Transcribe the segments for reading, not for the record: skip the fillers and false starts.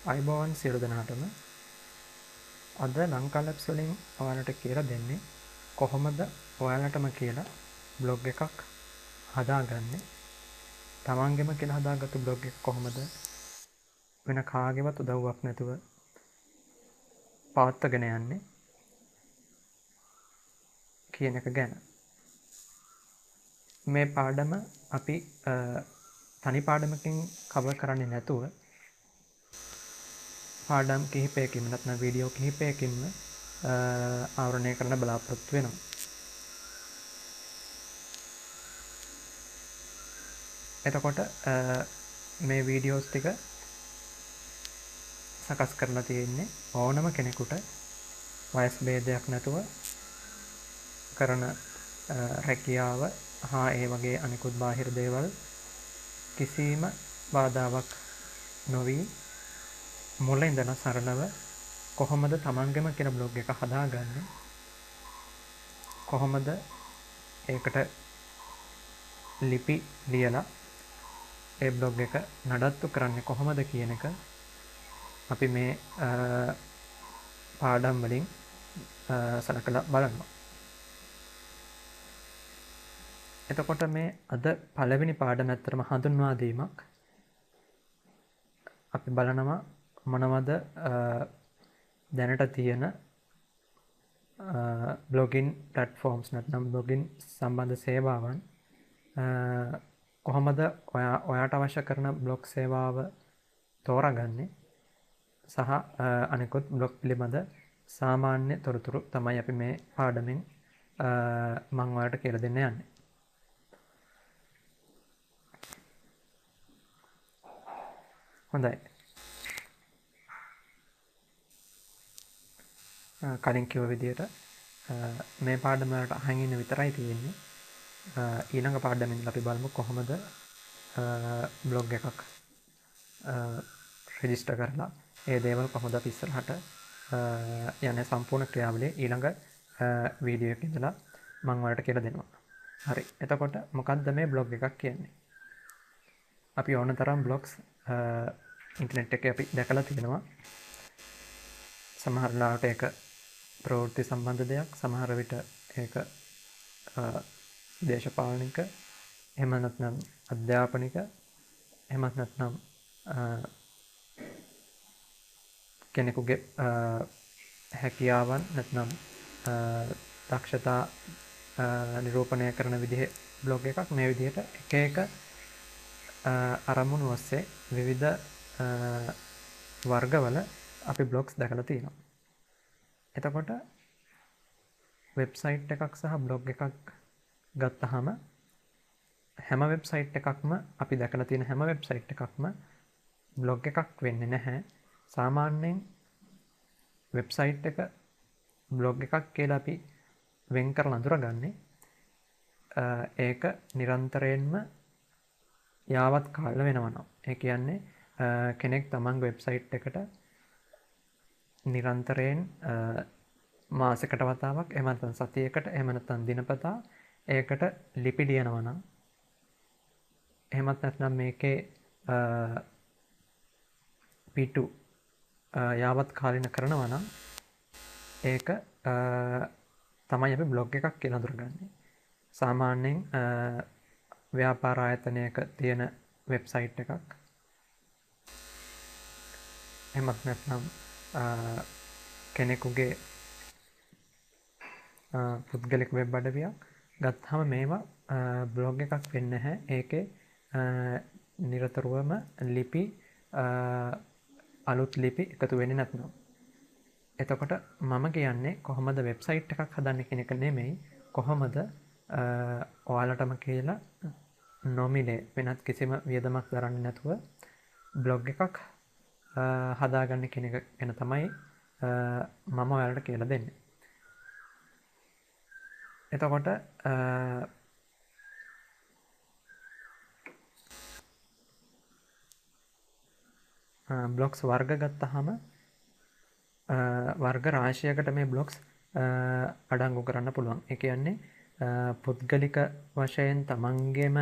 අයිබෝවන් සියලු දෙනාටම අද ලංකාලැබ්ස් වලින් ඔයාලට කියලා දෙන්නේ කොහොමද ඔයාලටම කියලා බ්ලොග් එකක් හදාගන්නේ. තමන්ගෙම කියලා හදාගත්තු බ්ලොග් එක කොහොමද වෙන කාගේවත් උදව්වක් නැතුව පවත්වාගෙන යන්නේ කියන එක ගැන. මේ පාඩම අපි තනි පාඩමකින් කවර් කරන්නේ නැතුව පාඩම් කිහිපයකින් නැත්නම් වීඩියෝ කිහිපයකින්ම ආවරණය කරන්න බලාපොරොත්තු වෙනවා. එතකොට මේ වීඩියෝස් ටික සකස් කරලා තියෙන්නේ ඕනම කෙනෙකුට වයස් භේදයක් නැතුව කරන රැකියාව හා ඒ වගේ අනිකුත් බාහිර දේවල් කිසිම බාධාවක් නොවී මුල ඉඳලා සරලව කොහොමද තමන්ගෙම කියන බ්ලොග් එක හදාගන්නේ, කොහොමද ඒකට ලිපි ලියලා ඒ බ්ලොග් එක නඩත්තු කරන්නේ කොහොමද කියන එක අපි මේ පාඩම් වලින් සලකලා බලනවා. එතකොට මේ අද පළවෙනි පාඩම ඇත්තටම හඳුන්වා දීමක්. අපි බලනවා මොනවද දැනට තියෙන බ්ලොගින් ප්ලැට්ෆෝම්ස් නැත්නම් බ්ලොගින් සම්බන්ධ සේවාවන් කොහොමද ඔයාට අවශ්‍ය කරන බ්ලොග් සේවාව තෝරාගන්නේ සහ අනිකුත් බ්ලොග් පිළිබඳ සාමාන්‍ය තොරතුරු තමයි අපි මේ පාඩමෙන් මම ඔයාලට කියලා දෙන්න යන්නේ. හොඳයි. කලින් කිව්ව විදිහට මේ පාඩම වලට අහන් ඉන්න විතරයි තියෙන්නේ. ඊළඟ පාඩමෙන් අපි බලමු කොහොමද බ්ලොග් එකක් රෙජිස්ටර් කරලා ඒ දේවල් කොහොමද අපි ඉස්සරහට යන්නේ සම්පූර්ණ ක්‍රියාවලිය ඊළඟ වීඩියෝ එකේ ඉඳලා මම ඔයාලට කියලා දෙනවා. හරි. එතකොට මොකක්ද මේ බ්ලොග් එකක් කියන්නේ? අපි ඕන තරම් බ්ලොග්ස් ඉන්ටර්නෙට් එකේ අපි දැකලා තියෙනවා. සමහර ලාට ඒක ප්‍රවෘත්ති සම්බන්ධ දෙයක්, සමහර විට ඒක දේශපාලනික, එහෙම නැත්නම් අධ්‍යාපනික, එහෙමත් නැත්නම් කෙනෙකුගේ හැකියාවන් නැත්නම් දක්ෂතා නිරූපණය කරන විදිහේ බ්ලොග් එකක්. මේ විදිහට එක එක අරමුණු ඔස්සේ විවිධ වර්ගවල අපි බ්ලොග්ස් දැකලා තියෙනවා. එතකොට වෙබ්සයිට් එකක් සහ බ්ලොග් එකක් ගත්තාම හැම වෙබ්සයිට් එකක්ම අපි දැකලා තියෙන හැම වෙබ්සයිට් එකක්ම බ්ලොග් එකක් වෙන්නේ නැහැ. සාමාන්‍යයෙන් වෙබ්සයිට් එක බ්ලොග් එකක් කියලා අපි වෙන් කරලා අඳුරගන්නේ ඒක නිරන්තරයෙන්ම යාවත් කාල වෙනවා නම්. ඒ කියන්නේ කෙනෙක් තමන්ගේ වෙබ්සයිට් එකට නිරන්තරයෙන් මාසයකට වතාවක්, එහෙම නැත්නම් සතියකට, එහෙම නැත්නම් දිනපතා ඒකට ලිපි ලියනවා නම්, එහෙමත් නැත්නම් මේකේ පිටු යාවත් කාලින කරනවා නම් ඒක තමයි අපි බ්ලොග් එකක් කියලා හඳුරගන්නේ. සාමාන්‍යයෙන් ව්‍යාපාර ආයතනයක තියෙන වෙබ්සයිට් එකක්, එහෙමත් නැත්නම් කෙනෙකුගේ පුද්ගලික වෙබ් අඩවියක් ගත්තාම මේවා බ්ලොග් එකක් වෙන්නේ නැහැ. ඒකේ නිරතුරුවම ලිපි අලුත් ලිපි එකතු වෙන්නේ නැත්නම්. එතකොට මම කියන්නේ කොහොමද වෙබ්සයිට් එකක් හදන්නේ කියන එක නෙමෙයි, කොහොමද ඔයාලටම කියලා නොමිලේ වෙනත් කිසිම වියදමක් දරන්නේ නැතුව බ්ලොග් එකක් හදාගන්න කියන එක ගැන තමයි මම ඔයාලට කියලා දෙන්නේ. එතකොට බ්ලොග්ස් වර්ග ගත්තාම වර්ග රාශියකට මේ බ්ලොග්ස් අඩංගු කරන්න පුළුවන්. ඒ කියන්නේ පුද්ගලික වශයෙන් තමන්ගේම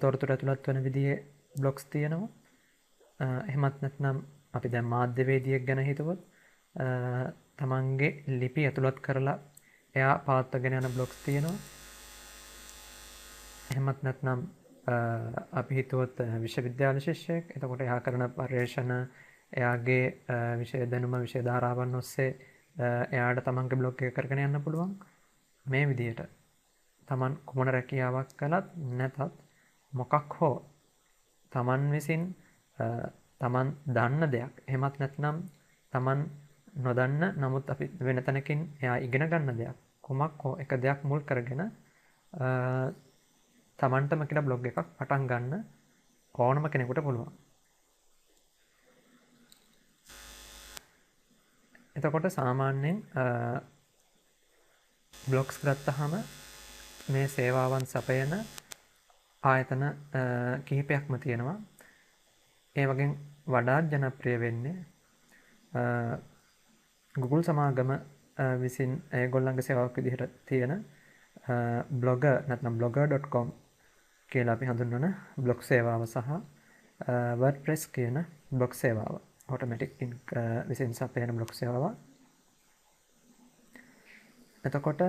තොරතුරු ඇතුළත් වන විදිහේ බ්ලොග්ස් තියෙනවා. එහෙමත් නැත්නම් අපි දැන් මාධ්‍යවේදියෙක් ගැන හිතුවොත් තමන්ගේ ලිපි ඇතුළත් කරලා එයා පවත්වාගෙන යන බ්ලොග්ස් තියෙනවා. එහෙමත් නැත්නම් අපි හිතුවොත් විශ්වවිද්‍යාල ශිෂ්‍යයෙක්. එතකොට එයා කරන පර්යේෂණ එයාගේ විෂය දැනුම විෂය ධාරාවන් ඔස්සේ එයාට තමන්ගේ බ්ලොග් එක කරගෙන යන්න පුළුවන්. මේ විදිහට තමන් කුමන රැකියාවක් කළත් නැතත් මොකක් හෝ තමන් විසින් තමන් දන්න දෙයක් එහෙමත් නැත්නම් තමන් නොදන්න නමුත් අපි වෙන තැනකින් එයා ඉගෙන ගන්න දෙයක් කුමක් හෝ එක දෙයක් මුල් කරගෙන තමන්ටම කියලා බ්ලොග් එකක් පටන් ගන්න ඕනම කෙනෙකුට පුළුවන්. එතකොට සාමාන්‍යයෙන් බ්ලොග්ස් ගත්තහම මේ සේවාවන් සපයන ආයතන කිහිපයක්ම තියෙනවා. ඒ වගේ වඩාත් ජනප්‍රිය වෙන්නේ Google සමාගම විසින් ඒගොල්ලන්ගේ සේවාවක් විදිහට තියෙන blogger නැත්නම් blogger.com කියලා අපි හඳුන්වන බ්ලොග් සේවාව සහ WordPress කියන බ්ලොග් සේවාව. automatic විසින් සපයන බ්ලොග් සේවාව. එතකොට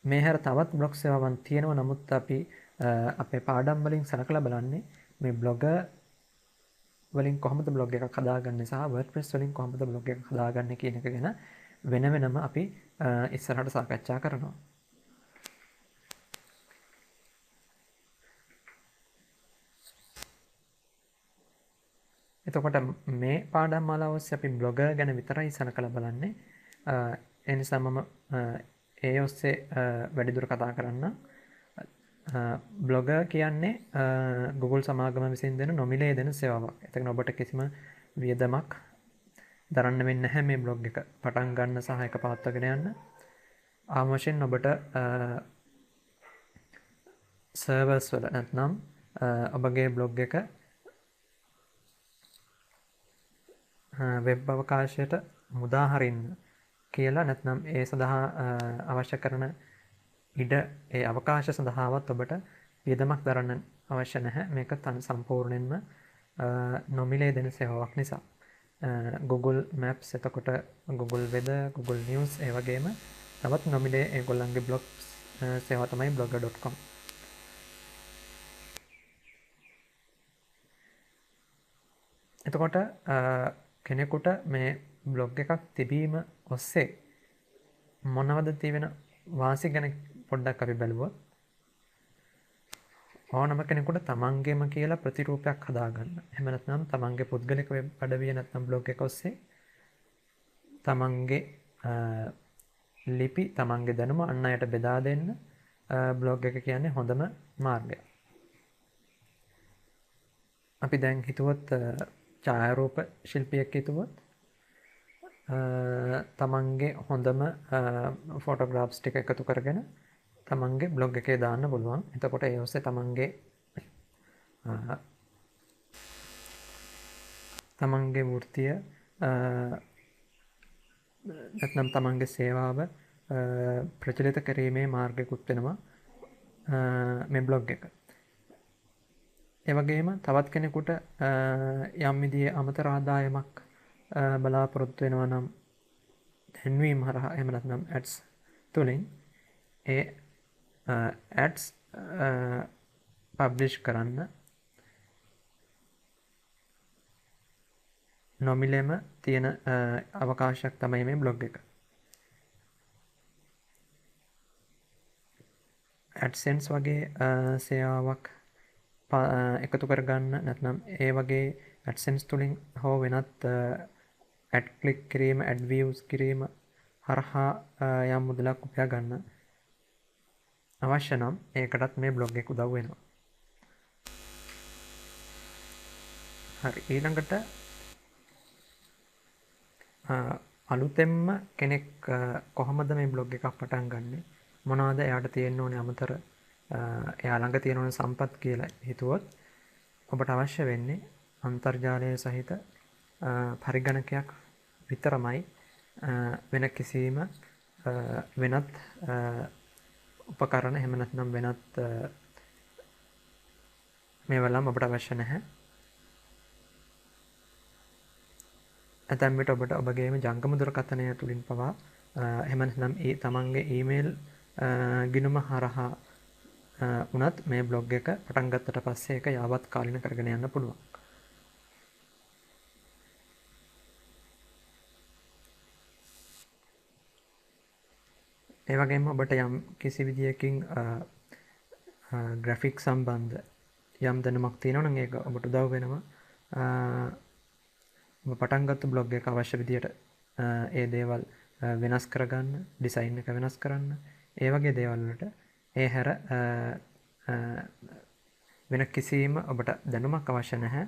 මේ හැර තවත් බ්ලොග් සේවාවන් තියෙනවා. නමුත් අපි අපේ පාඩම් වලින් සලකලා බලන්නේ මේ බ්ලොගර් වලින් කොහොමද බ්ලොග් එකක් හදාගන්නේ සහ WordPress වලින් කොහොමද බ්ලොග් එකක් හදාගන්නේ කියන එක ගැන වෙන වෙනම අපි ඉස්සරහට සාකච්ඡා කරනවා. එතකොට මේ පාඩම් මාලාව ඔස්සේ අපි බ්ලොගර් ගැන විතරයි සලකලා බලන්නේ. ඒ නිසා මම ඒ ඔස්සේ වැඩිදුර කතා කරන්න. බ්ලොගර් කියන්නේ Google සමාගම විසින් දෙන නොමිලේ දෙන සේවාවක්. එතකොට ඔබට කිසිම වියදමක් දරන්න වෙන්නේ නැහැ මේ බ්ලොග් එක පටන් ගන්න සහ එක පවත්වාගෙන යන්න. ආම වශයෙන් ඔබට සර්වර්ස් වල නැත්නම් ඔබගේ බ්ලොග් එක වෙබ් අවකාශයට මුදා හරින්න කියලා නැත්නම් ඒ සඳහා අවශ්‍ය කරන ඉඩ ඒ අවකාශ සඳහාවත් ඔබට වියදමක් දරන්න අවශ්‍ය නැහැ. මේක සම්පූර්ණයෙන්ම නොමිලේ දෙන සේවාවක් නිසා. Google Maps එතකොට Google Weather, Google News ඒ වගේම තවත් නොමිලේ ඒගොල්ලන්ගේ බ්ලොග් සේවා තමයි blogger.com. එතකොට කෙනෙකුට මේ බ්ලොග් එකක් තිබීම ඔස්සේ මොනවද තියෙන වාසි ගැන පොඩ්ඩක් අපි බලුවොත් ඕනම කෙනෙකුට තමන්ගේම කියලා ප්‍රතිරූපයක් හදාගන්න. එහෙම නැත්නම් තමන්ගේ පුද්ගලික වෙබ් අඩවිය නැත්නම් බ්ලොග් එක ඔස්සේ තමන්ගේ ලිපි තමන්ගේ දැනුම අන් අයට බෙදා දෙන්න බ්ලොග් එක කියන්නේ හොඳම මාර්ගය. අපි දැන් හිතුවොත් ඡායාරූප ශිල්පියෙක් හිතුවොත් තමන්ගේ හොඳම ෆොටෝග්‍රාෆ්ස් ටික එකතු කරගෙන තමන්ගේ බ්ලොග් එකේ දාන්න පුළුවන්. එතකොට ඒ ඔස්සේ තමන්ගේ වෘත්තිය නැත්නම් තමන්ගේ සේවාව ප්‍රචලිත කිරීමේ මාර්ගයකුත් වෙනවා මේ බ්ලොග් එක. ඒ වගේම තවත් කෙනෙකුට යම් විදිහේ අමතර ආදායමක් බලාපොරොත්තු වෙනවා නම් දැන්වීම හරහා එහෙම නැත්නම් ඇඩ්ස් තුලින් ඒ ඇඩ්ස් පබ්ලිෂ් කරන්න නොමිලේම තියෙන අවකාශයක් තමයි මේ බ්ලොග් එක. AdSense වගේ සේවාවක් එකතු කරගන්න නැත්නම් ඒ වගේ AdSense තුලින් හෝ වෙනත් ad click කිරීම, ad views කිරීම හරහා යම් මුදලක් උපයා ගන්න අවශ්‍ය නම් ඒකටත් මේ බ්ලොග් එක උදව් වෙනවා. හරි, ඊළඟට අලුතෙන්ම කෙනෙක් කොහොමද මේ බ්ලොග් එකක් පටන් ගන්නෙ? මොනවද එයාට තියෙන්න ඕනේ අමතර එයා ළඟ තියෙන ඕනේ සම්පත් කියලා හිතුවොත් ඔබට අවශ්‍ය වෙන්නේ අන්තර්ජාලය සහිත පරිගණකයක් විතරමයි. වෙන කිසිම වෙනත් උපකරණ එහෙම නැත්නම් වෙනත් මේවලම් ඔබට අවශ්‍ය නැහැ. ඇතැම් විට ඔබට ඔබගේම ජංගම දුරකථනය තුලින් පවා එහෙම නැත්නම් තමන්ගේ ඊමේල් ගිණුම හරහා උනත් මේ බ්ලොග් එක පටන් ගත්තට පස්සේ ඒක යාවත් කාලින කරගෙන යන්න පුළුවන්. ඒ වගේම ඔබට යම් කිසි විදියකින් ග්‍රැෆික් සම්බන්ධ යම් දැනුමක් තියෙනවා නම් ඒක ඔබට උදව් වෙනවා. ඔබ පටන් ගත්ත බ්ලොග් එක අවශ්‍ය විදියට ඒ දේවල් වෙනස් කරගන්න, ඩිසයින් එක වෙනස් කරන්න, ඒ වගේ දේවල් වලට ඒ හැර වෙන කිසිම ඔබට දැනුමක් අවශ්‍ය නැහැ.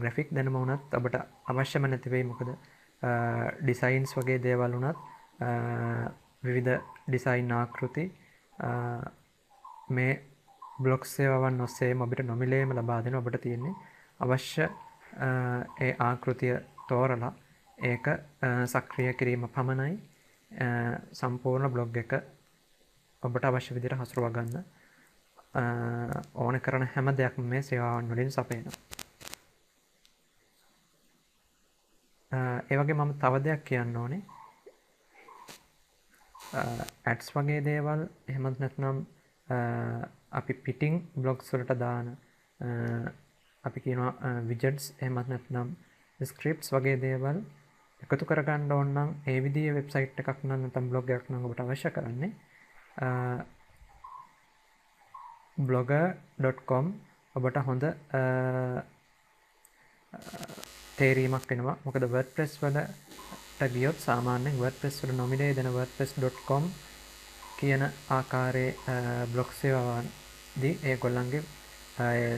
ග්‍රැෆික් දැනුම වුණත් ඔබට අවශ්‍යම නැති වෙයි. මොකද ඩිසයින්ස් වගේ දේවල් වුණත් විවිධ ඩිසයින් ආකෘති මේ බ්ලොග් සේවාවන් ඔස්සේම ඔබට නොමිලේම ලබා දෙන. ඔබට තියෙන්නේ අවශ්‍ය ඒ ආකෘතිය තෝරලා ඒක සක්‍රිය කිරීම පමණයි. සම්පූර්ණ බ්ලොග් එක ඔබට අවශ්‍ය විදිහට හසුරවා ගන්න ඕන කරන හැම දෙයක්ම මේ සේවාවන් වලින් සපයනවා. ඒ වගේ මම තව දෙයක් කියන්න ඕනේ. ඇඩ්ස් වගේ දේවල් එහෙමත් නැත්නම් අපි පිටින් බ්ලොග්ස් වලට දාන අපි කියනවා විජට්ස් එහෙමත් නැත්නම් ස්ක්‍රිප්ට්ස් වගේ දේවල් එකතු කරගන්න ඕන නම් ඒ විදිහේ වෙබ්සයිට් එකක් නම් නැත්නම් බ්ලොග් එකක් නම් ඔබට අවශ්‍ය කරන්නේ blogger.com ඔබට හොඳ තේරීමක් වෙනවා. මොකද WordPress වලට ගියොත් සාමාන්‍යයෙන් WordPress වල නොමිලේ දෙන wordpress.com කියන ආකාරයේ බ්ලොග් සේවාවන්දී ඒගොල්ලන්ගේ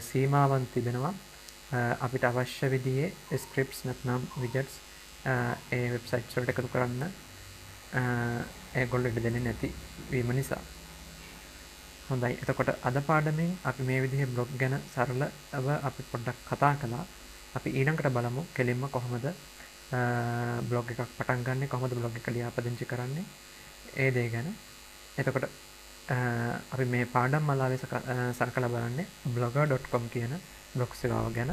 සීමාවන් තිබෙනවා. අපිට අවශ්‍ය විදිහේ ස්ක්‍රිප්ට්ස් නැත්නම් විජට්ස් ඒ වෙබ්සයිට්ස් වලට එකතු කරන්න ඒගොල්ලෝ ඉඩ දෙන්නේ නැති වීම නිසා. හොඳයි. එතකොට අද පාඩමෙන් අපි මේ විදිහේ බ්ලොග් ගැන සරලව අපි පොඩ්ඩක් කතා කළා. අපි ඊළඟට බලමු කෙලින්ම කොහොමද බ්ලොග් එකක් පටන් ගන්නෙ, කොහොමද බ්ලොග් එක ලියාපදිංචි කරන්නේ, ඒ දේ ගැන. එතකොට අපි මේ පාඩම් මාලාවේ සරකලා බලන්නේ blogger.com කියන බ්ලොග් සේවාව ගැන.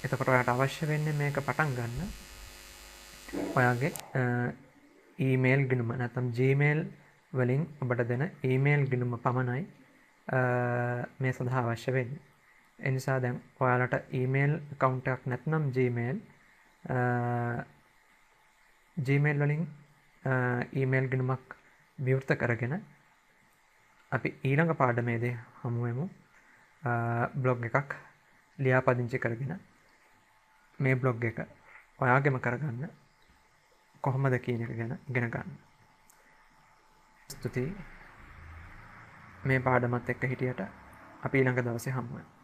එතකොට ඔයාලට අවශ්‍ය වෙන්නේ මේක පටන් ගන්න ඔයාගේ ඊමේල් ගිණුම නැත්නම් Gmail වලින් ඔබට දෙන ඊමේල් ගිණුම පමණයි මේ සඳහා අවශ්‍ය වෙන්නේ. ඒ නිසා දැන් ඔයාලට ඊමේල් account එකක් නැත්නම් Gmail වලින් ඊමේල් ගිණුමක් විවෘත කරගෙන අපි ඊළඟ පාඩමේදී හමු වෙමු. බ්ලොග් එකක් ලියාපදිංචි කරගෙන මේ බ්ලොග් එක ඔයාගෙම කරගන්න කොහොමද කියන එක ගැන ඉගෙන ගන්න. ස්තුතියි මේ පාඩමත් එක්ක හිටියට අපි ඊළඟ දවසේ හමු වෙමු.